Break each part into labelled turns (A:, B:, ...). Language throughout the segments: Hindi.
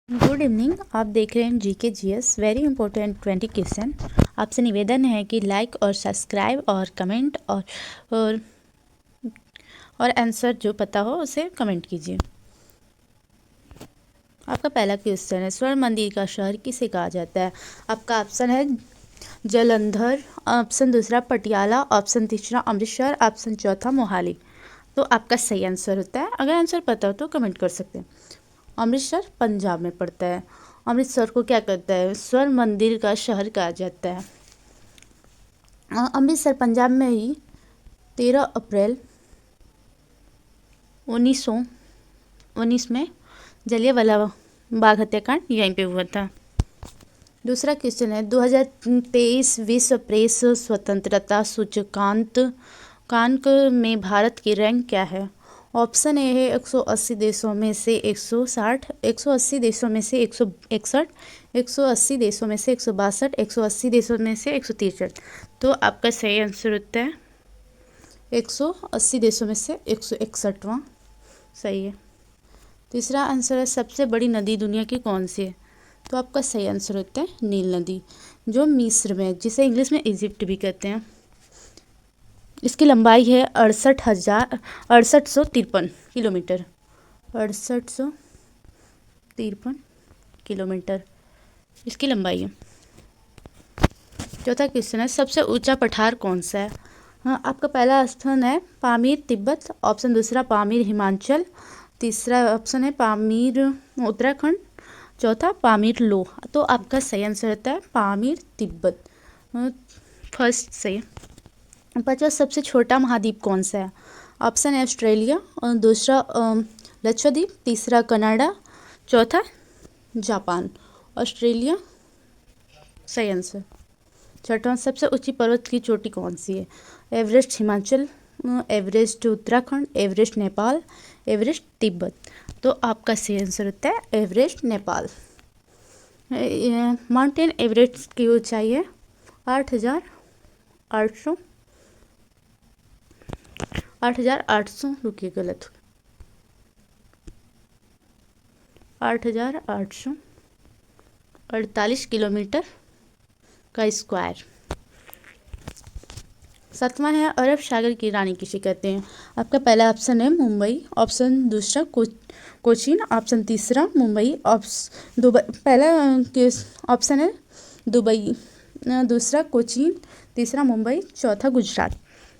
A: Good evening. आप देख रहे हैं GK GS very important 20 question. आपसे निवेदन है कि लाइक और सब्सक्राइब और कमेंट और और आंसर जो पता हो उसे कमेंट कीजिए। आपका पहला क्वेश्चन है, स्वर्ण मंदिर का शहर किसे कहा जाता है? आपका ऑप्शन है जालंधर, ऑप्शन दूसरा पटियाला, ऑप्शन तीसरा अमृतसर, ऑप्शन चौथा मोहाली। तो आपका सही आंसर होता है। अगर आंसर पता हो तो कमेंट कर सकते हैं। अमृतसर पंजाब में पड़ता है। अमृतसर को क्या कहता है? स्वर्ण मंदिर का शहर कहा जाता है। अमृतसर पंजाब में ही 13 अप्रैल 1919 में जलियांवाला बाग हत्याकांड यहीं पे हुआ था। दूसरा क्वेश्चन है, 2023 विश्व प्रेस स्वतंत्रता सूचकांक में भारत की रैंक क्या है? ऑप्शन ए है 180 देशों में से 160, 180 देशों में से 161, 180 देशों में से 162, 180 देशों में से 163। तो आपका सही आंसर होता है 180 देशों में से 161वां सही है। तीसरा आंसर है, सबसे बड़ी नदी दुनिया की कौन सी है? तो आपका सही आंसर होता है नील नदी, जो मिस्र में, जिसे इंग्लिश में इजिप्ट भी कहते हैं। इसकी लंबाई है 6853 किलोमीटर, 6853 किलोमीटर इसकी लंबाई है। चौथा क्वेश्चन है, सबसे ऊंचा पठार कौन सा है? हाँ, आपका पहला ऑप्शन है पामीर तिब्बत, ऑप्शन दूसरा पामीर हिमाचल, तीसरा ऑप्शन है पामीर उत्तराखंड, चौथा पामीर लो। तो आपका सही आंसर होता है पामीर तिब्बत, फर्स्ट सही। पांचवा, सबसे छोटा महाद्वीप कौन सा है? ऑप्शन है ऑस्ट्रेलिया, और दूसरा लक्षद्वीप, तीसरा कनाडा, चौथा जापान। ऑस्ट्रेलिया सही आंसर। छठवां, सबसे ऊंची पर्वत की चोटी कौन सी है? Everest Himachal, Everest Uttarakhand, Everest Nepal, Everest Tibet. तो आपका सही आंसर होता है एवरेस्ट नेपाल। माउंटेन एवरेस्ट की ऊंचाई है 8,800 रुकिए गलत, 8,848 किलोमीटर का स्क्वायर। सातवां है, अरब सागर की रानी किसे कहते हैं? आपका पहला ऑप्शन है मुंबई, ऑप्शन दूसरा कोचीन, ऑप्शन तीसरा मुंबई, ऑप्शन दुबई, पहला ऑप्शन है दुबई, दूसरा कोचीन, तीसरा मुंबई, चौथा गुजरात।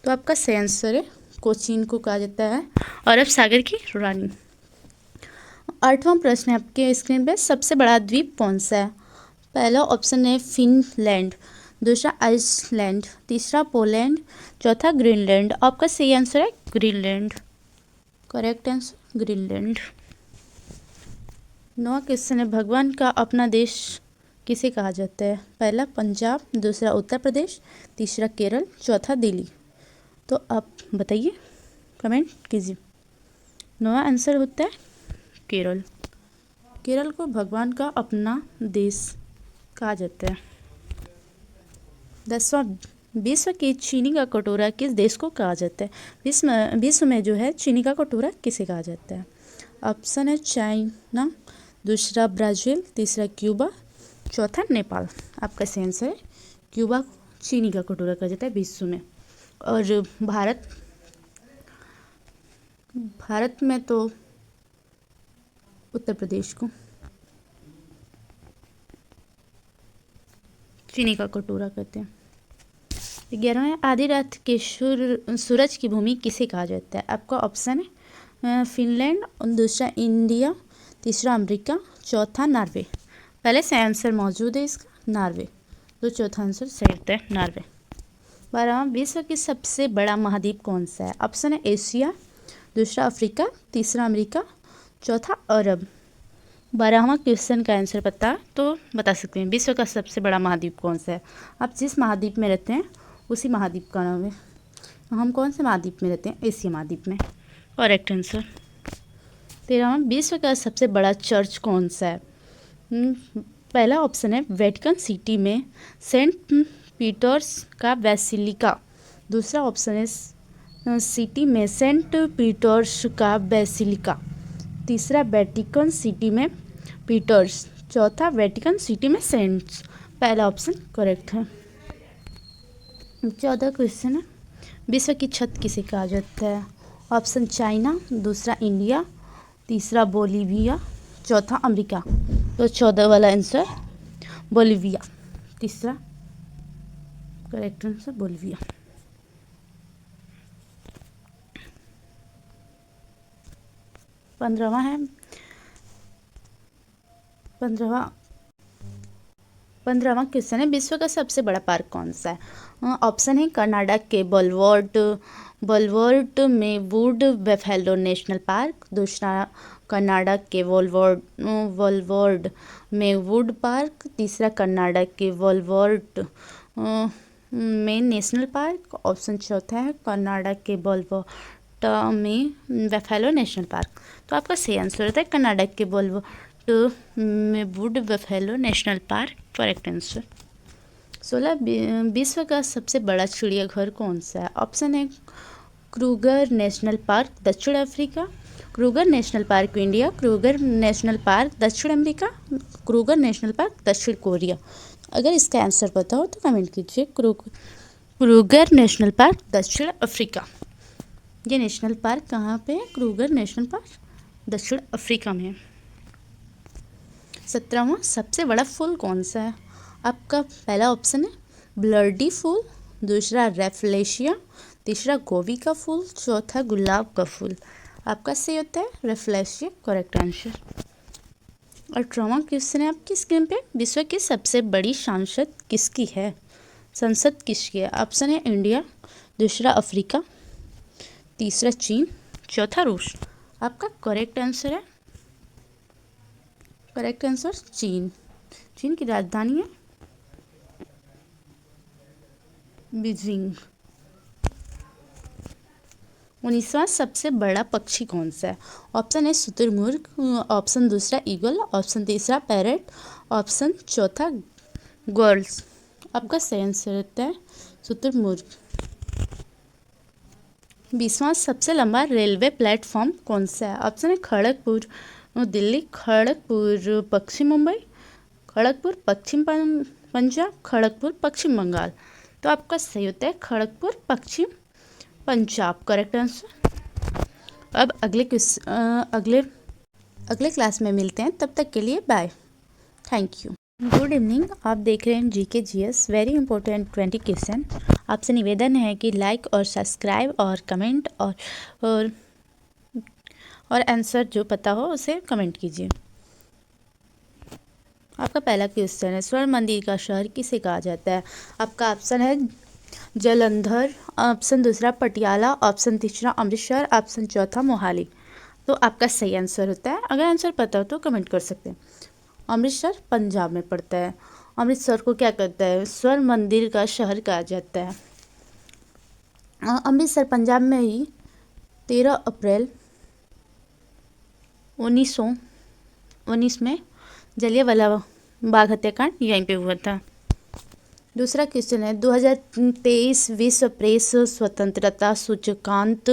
A: तो आपका सही आंसर है कोचीन को कहा जाता है अरब सागर की रानी। आठवां प्रश्न है आपके स्क्रीन पे, सबसे बड़ा द्वीप कौन सा है? पहला ऑप्शन है फिनलैंड, दूसरा आइसलैंड, तीसरा पोलैंड, चौथा ग्रीनलैंड। आपका सही आंसर है ग्रीनलैंड, करेक्ट आंसर ग्रीनलैंड। नौवां क्वेश्चन है, भगवान का अपना देश किसे कहा जाता है? पहला पंजाब, दूसरा उत्तर प्रदेश, तीसरा केरल, चौथा दिल्ली। तो आप बताइए, कमेंट कीजिए। नौवां आंसर होता है केरल। केरल को भगवान का अपना देश कहा जाता है। 10वां, विश्व की चीनी का कटोरा किस देश को कहा जाता है? विश्व में जो है चीनी का कटोरा किसे कहा जाता है? ऑप्शन है चाइना, दूसरा ब्राज़ील, तीसरा क्यूबा, चौथा नेपाल। आपका सही आंसर है क्यूबा को चीनी का कटोरा कहा जाता है विश्व में। और भारत में तो उत्तर प्रदेश को चीनी का कटोरा कहते हैं। 11वां, आधी रात के सूरज की भूमि किसे कहा जाता है? आपका ऑप्शन है फिनलैंड, दूसरा इंडिया, तीसरा अमेरिका, चौथा नॉर्वे। पहले से आंसर मौजूद है इसका नॉर्वे, तो चौथा आंसर सही होता है नॉर्वे। 12वां, विश्व की सबसे बड़ा महाद्वीप कौन सा है? ऑप्शन है एशिया, दूसरा अफ्रीका, तीसरा अमेरिका, चौथा अरब। 12वां क्वेश्चन का आंसर पता तो बता सकते हैं, विश्व का सबसे बड़ा महाद्वीप कौन सा है? आप जिस महाद्वीप में रहते हैं उसी महाद्वीप का नाम है। हम कौन से महाद्वीप में रहते हैं? एशिया महाद्वीप में, करेक्ट आंसर। 13वां, विश्व का सबसे बड़ा चर्च कौन सा है? पहला ऑप्शन है वेटिकन सिटी में सेंट पीटर्स का बेसिलिका, दूसरा ऑप्शन है सिटी में सेंट पीटर्स का बेसिलिका, तीसरा वेटिकन सिटी में पीटर्स। चौथा वेटिकन सिटी में सेंट्स। पहला ऑप्शन करेक्ट है। 14 क्वेश्चन है, विश्व की छत किसे कहा जाता है? ऑप्शन चाइना, दूसरा इंडिया, तीसरा बोलीविया, चौथा अमेरिका। तो 14 वाला आंसर बोलीविया, तीसरा करेक्ट आंसर बोलीविया। 15वां है, 15वां क्वेश्चन है, विश्व का सबसे बड़ा पार्क कौन सा है? ऑप्शन है कर्नाटक के बोलवर्ड में वुड बेफेलो नेशनल पार्क, दूसरा कर्नाटक के वोलवर्ड में वुड पार्क, तीसरा कर्नाटक के वोलवर्ड में नेशनल पार्क, ऑप्शन चौथा है कर्नाटक के बोलवर्ड में बेफेलो नेशनल पार्क। तो आपका सही आंसर होता है कर्नाटक के बोलवर्ड में would buffalo national park, correct answer. 16 विश्व का सबसे बड़ा चिड़ियाघर कौन सा है? ऑप्शन है क्रूगर नेशनल पार्क दक्षिण Africa, Kruger national park India, Kruger national park दक्षिण अमेरिका, क्रूगर नेशनल पार्क दक्षिण कोरिया। अगर इसका आंसर पता हो तो कमेंट कीजिए। क्रूगर नेशनल पार्क दक्षिण अफ्रीका। ये नेशनल पार्क कहाँ पे है? क्रूगर नेशनल पार्क दक्षिण अफ्रीका में है। 17वां सबसे बड़ा फूल कौन सा है? आपका पहला ऑप्शन है ब्लडी फूल, दूसरा रेफलेशिया, तीसरा गोभी का फूल, चौथा गुलाब का फूल। आपका सही होता है रेफलेशिया, करेक्ट आंसर। 18वां क्वेश्चन है आपकी स्क्रीन पे, विश्व की सबसे बड़ी संसद किसकी है? संसद किसकी है? ऑप्शन है इंडिया, दूसरा अफ्रीका, तीसरा चीन, चौथा रूस। आपका करेक्ट आंसर है, करेक्ट आंसर चीन। चीन की राजधानी है बीजिंग। 19वां सबसे बड़ा पक्षी कौन सा है? ऑप्शन है शुतुरमुर्ग, ऑप्शन दूसरा ईगल, ऑप्शन तीसरा पैरट, ऑप्शन चौथा गर्ल्स। आपका सही आंसर होता है शुतुरमुर्ग। 20वां सबसे लंबा रेलवे प्लेटफॉर्म कौन सा है? ऑप्शन है खड़गपुर दिल्ली, खड़गपुर पश्चिम मुंबई, खड़गपुर पश्चिम पंजाब, खड़गपुर पश्चिम बंगाल। तो आपका सही होता है खड़गपुर पश्चिम पंजाब, करेक्ट आंसर। अब अगले क्लास में मिलते हैं, तब तक के लिए bye, thank you. Good evening, आप देख रहे हैं GK GS very important 20 question. आपसे निवेदन है कि लाइक और सब्सक्राइब और कमेंट और आंसर जो पता हो उसे कमेंट कीजिए। आपका पहला क्वेश्चन है, स्वर्ण मंदिर का शहर किसे कहा जाता है? आपका ऑप्शन है जलंधर, ऑप्शन दूसरा पटियाला, ऑप्शन तीसरा अमृतसर, ऑप्शन चौथा मोहाली। तो आपका सही आंसर होता है, अगर आंसर पता हो तो कमेंट कर सकते हैं। अमृतसर पंजाब में पड़ता है। अमृतसर को क्या कहता है? स्वर्ण मंदिर का शहर कहा जाता है। अमृतसर पंजाब में ही 13 अप्रैल 1919 में जलियांवाला बाग हत्याकांड यहीं पे हुआ था। दूसरा क्वेश्चन है, 2023 विश्व प्रेस स्वतंत्रता सूचकांक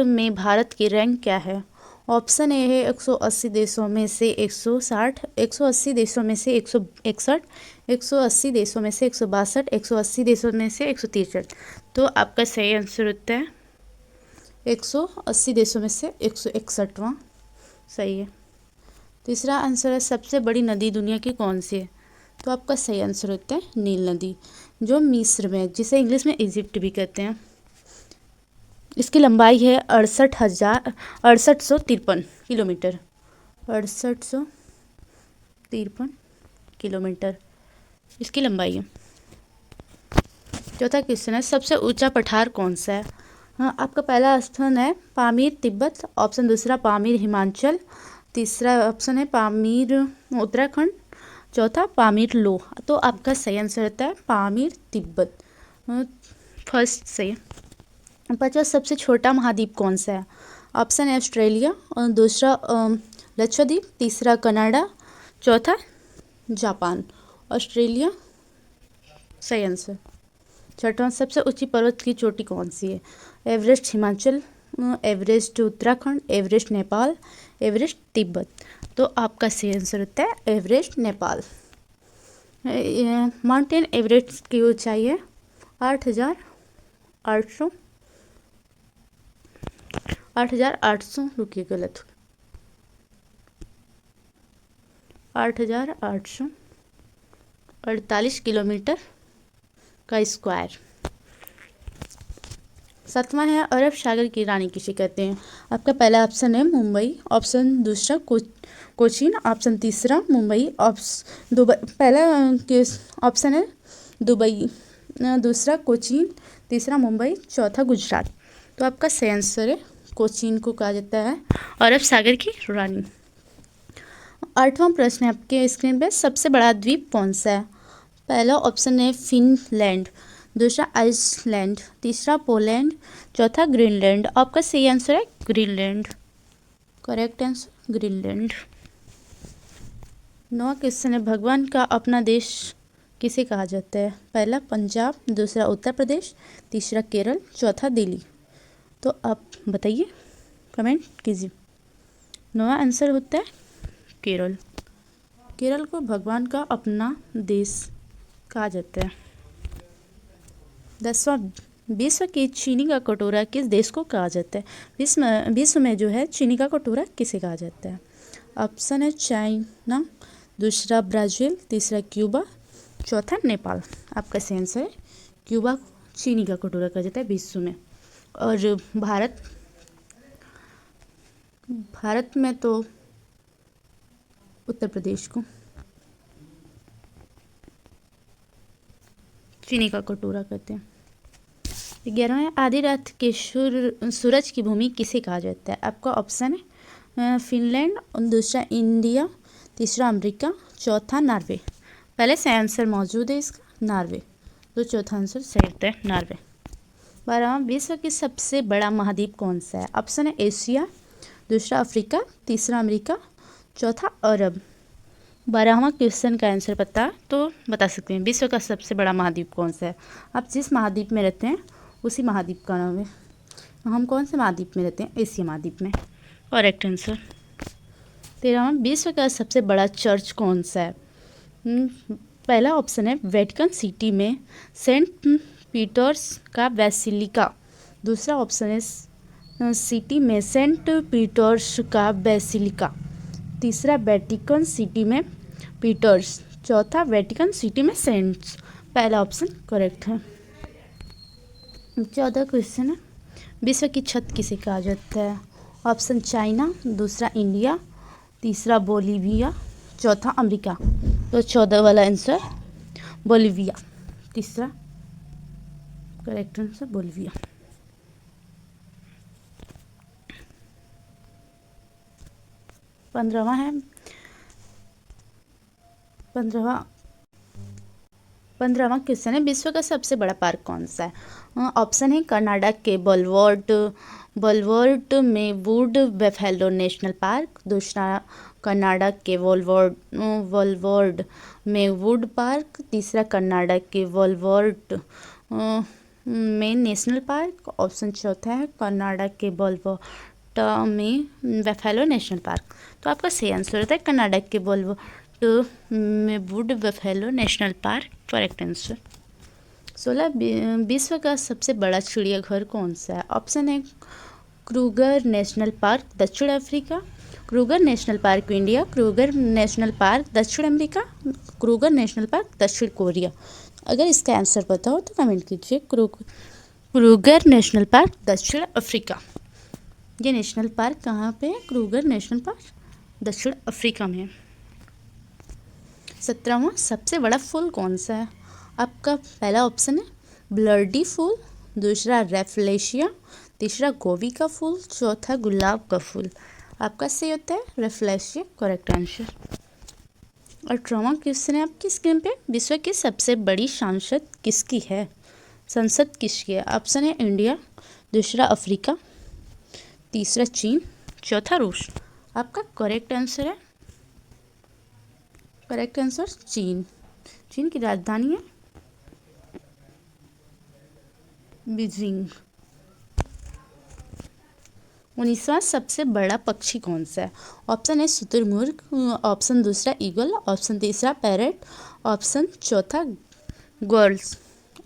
A: में भारत की रैंक क्या है? ऑप्शन ए है 180 देशों में से 160, 180 देशों में से 161, 180 देशों में से 162, 180 देशों में से 163। तो आपका सही आंसर होता है 180 देशों में से 161वां, सही है। तीसरा आंसर है, सबसे बड़ी नदी दुनिया की कौन सी है? तो आपका सही आंसर होता है नील नदी, जो मिस्र में, जिसे इंग्लिश में इजिप्ट भी कहते हैं। इसकी लंबाई है 6853 किलोमीटर, 6853 किलोमीटर इसकी लंबाई है। चौथा क्वेश्चन है, सबसे ऊंचा पठार कौन सा है? हाँ, आपका पहला ऑप्शन है पामीर तिब्बत, ऑप्शन दूसरा पामीर हिमाचल, तीसरा ऑप्शन है पामीर उत्तराखंड, चौथा पामीर लो। तो आपका सही आंसर रहता है पामीर तिब्बत, फर्स्ट सही। 5वां सबसे छोटा महाद्वीप कौन सा है? ऑप्शन है ऑस्ट्रेलिया, और दूसरा लक्षद्वीप, तीसरा कनाडा, चौथा जापान। ऑस्ट्रेलिया सही आंसर। 6वां सबसे ऊंची पर्वत की चोटी कौन सी है? Everest Himachal, Everest Uttarakhand, Everest Nepal, Everest Tibet. तो आपका सही आंसर होता है एवरेस्ट, नेपाल। माउंटेन एवरेस्ट की ऊंचाई है 8,800 8,800, रुकिए गलत, 8,848 किलोमीटर का स्क्वायर। सातवां है अरब सागर की रानी किसे कहते हैं। आपका पहला ऑप्शन है मुंबई, ऑप्शन दूसरा कोचीन, ऑप्शन तीसरा मुंबई, ऑप्शन दुबई, पहला ऑप्शन है दुबई, दूसरा कोचीन, तीसरा मुंबई, चौथा गुजरात। तो आपका सही आंसर है कोचीन को कहा जाता है अरब सागर की रानी। आठवां प्रश्न है आपके स्क्रीन पे, सबसे बड़ा द्वीप कौन सा है। पहला ऑप्शन है फिनलैंड, दूसरा आइसलैंड, तीसरा पोलैंड, चौथा ग्रीनलैंड। आपका सही आंसर है ग्रीनलैंड, करेक्ट आंसर ग्रीनलैंड। नौवां क्वेश्चन है भगवान का अपना देश किसे कहा जाता है। पहला पंजाब, दूसरा उत्तर प्रदेश, तीसरा केरल, चौथा दिल्ली। तो आप बताइए, कमेंट कीजिए। नौवां आंसर होता है केरल। केरल को भगवान का अपना देश कहा जाता है। 10वां, विश्व की चीनी का कटोरा किस देश को कहा जाता है। विश्व में जो है चीनी का कटोरा किसे कहा जाता है। ऑप्शन है चाइना, दूसरा ब्राज़ील, तीसरा क्यूबा, चौथा नेपाल। आपका सही आंसर है क्यूबा को चीनी का कटोरा कहा जाता है विश्व में। और भारत में तो उत्तर प्रदेश को चीनी का कटोरा कहते हैं। 11वां, आधी रात के सूरज की भूमि किसे कहा जाता है। आपका ऑप्शन है फिनलैंड, दूसरा इंडिया, तीसरा अमेरिका, चौथा नॉर्वे। पहले से आंसर मौजूद है इसका नॉर्वे, तो चौथा आंसर सही होता है नॉर्वे। 12वां, विश्व की सबसे बड़ा महाद्वीप कौन सा है। ऑप्शन है एशिया, दूसरा अफ्रीका, तीसरा अमेरिका, चौथा अरब। 12वां क्वेश्चन का आंसर पता तो बता सकते हैं, विश्व का सबसे बड़ा महाद्वीप कौन सा है। आप जिस महाद्वीप में रहते हैं उसी महाद्वीप का नाम है। हम कौन से महाद्वीप में रहते हैं, एशिया महाद्वीप में, करेक्ट आंसर। 13वां, विश्व का सबसे बड़ा चर्च कौन सा है। पहला ऑप्शन है वेटिकन सिटी में सेंट पीटर्स का बेसिलिका, दूसरा ऑप्शन है सिटी में सेंट पीटर्स का बेसिलिका, तीसरा वेटिकन सिटी में पीटर्स, चौथा वेटिकन सिटी में सेंट्स। पहला ऑप्शन करेक्ट है। 14 क्वेश्चन है, विश्व की छत किसे कहा जाता है। ऑप्शन चाइना, दूसरा इंडिया, तीसरा बोलीविया, चौथा अमेरिका। तो 14 वाला आंसर बोलीविया, तीसरा करेक्ट आंसर बोलीविया। 15वां है, 15वां क्वेश्चन है, विश्व का सबसे बड़ा पार्क कौन सा है। ऑप्शन है कर्नाटक के बोलवर्ड में वुड बफेलो नेशनल पार्क, दूसरा कर्नाटक के वोलवर्ड में वुड पार्क, तीसरा कर्नाटक के वोलवर्ड में नेशनल पार्क, ऑप्शन चौथा है कर्नाटक के वोलवर्ड में बफेलो नेशनल पार्क। तो आपका सही आंसर होता है कर्नाटक के वोलवर्ड में would buffalo national park, correct answer. 16, विश्व का सबसे बड़ा चिड़ियाघर कौन सा है। ऑप्शन है क्रूगर नेशनल पार्क दक्षिण Africa, Kruger national park India, Kruger national park दक्षिण अमेरिका, क्रूगर नेशनल पार्क दक्षिण कोरिया। अगर इसका आंसर पता हो तो कमेंट कीजिए। क्रूगर नेशनल पार्क दक्षिण अफ्रीका। ये नेशनल पार्क कहाँ पे है, क्रूगर नेशनल पार्क दक्षिण अफ्रीका में है। 17वां, सबसे बड़ा फूल कौन सा है। आपका पहला ऑप्शन है ब्लडी फूल, दूसरा रेफलेशिया, तीसरा गोभी का फूल, चौथा गुलाब का फूल। आपका सही होता है रेफलेशिया, करेक्ट आंसर। 18वां क्वेश्चन है आपकी स्क्रीन पे, विश्व की सबसे बड़ी संसद किसकी है। संसद किसकी है। ऑप्शन है इंडिया, दूसरा अफ्रीका, तीसरा चीन, चौथा रूस। आपका करेक्ट आंसर है, करेक्ट आंसर चीन। चीन की राजधानी है बीजिंग। 19वां सबसे बड़ा पक्षी कौन सा है? ऑप्शन ए शुतुरमुर्ग, ऑप्शन दूसरा ईगल, ऑप्शन तीसरा पैरेट, ऑप्शन चौथा गर्ल्स।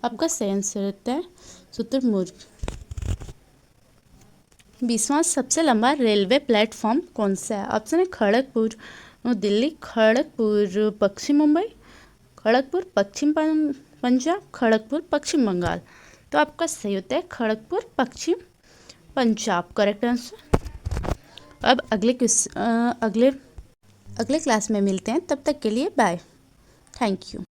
A: आपका सही आंसर होता है शुतुरमुर्ग। 20वां सबसे लंबा रेलवे प्लेटफॉर्म कौन सा है? ऑप्शन है खड़गपुर दिल्ली, खड़गपुर पश्चिम मुंबई, खड़गपुर पश्चिम पंजाब, खड़गपुर पश्चिम बंगाल। तो आपका सही होता है खड़गपुर पश्चिम पंजाब, करेक्ट आंसर। अब अगले क्लास में मिलते हैं, तब तक के लिए बाय, थैंक यू।